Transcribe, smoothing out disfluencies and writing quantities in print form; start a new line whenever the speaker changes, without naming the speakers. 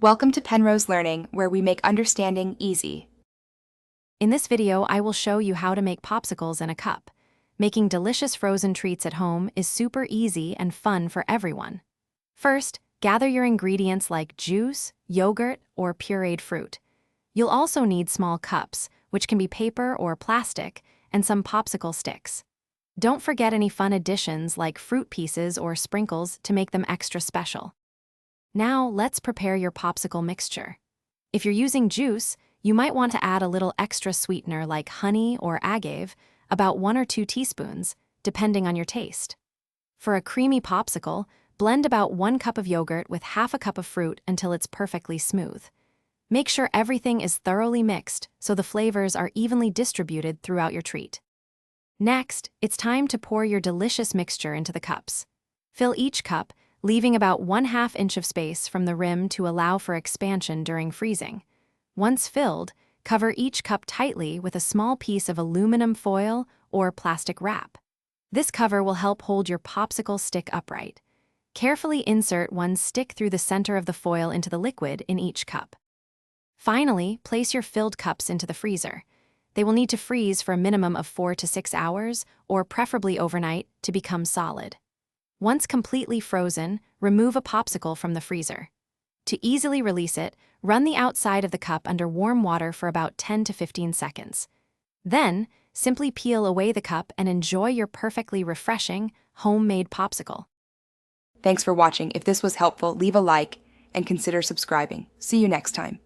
Welcome to Penrose Learning, where we make understanding easy.
In this video, I will show you how to make popsicles in a cup. Making delicious frozen treats at home is super easy and fun for everyone. First, gather your ingredients like juice, yogurt, or pureed fruit. You'll also need small cups, which can be paper or plastic, and some popsicle sticks. Don't forget any fun additions like fruit pieces or sprinkles to make them extra special. Now, let's prepare your popsicle mixture. If you're using juice, you might want to add a little extra sweetener like honey or agave, about 1 or 2 teaspoons, depending on your taste. For a creamy popsicle, blend about 1 cup of yogurt with half a cup of fruit until it's perfectly smooth. Make sure everything is thoroughly mixed so the flavors are evenly distributed throughout your treat. Next, it's time to pour your delicious mixture into the cups. Fill each cup, leaving about 1/2 inch of space from the rim to allow for expansion during freezing. Once filled, cover each cup tightly with a small piece of aluminum foil or plastic wrap. This cover will help hold your popsicle stick upright. Carefully insert one stick through the center of the foil into the liquid in each cup. Finally, place your filled cups into the freezer. They will need to freeze for a minimum of 4 to 6 hours, or preferably overnight, to become solid. Once completely frozen, remove a popsicle from the freezer. To easily release it, run the outside of the cup under warm water for about 10 to 15 seconds. Then, simply peel away the cup and enjoy your perfectly refreshing, homemade popsicle.
Thanks for watching. If this was helpful, leave a like and consider subscribing. See you next time.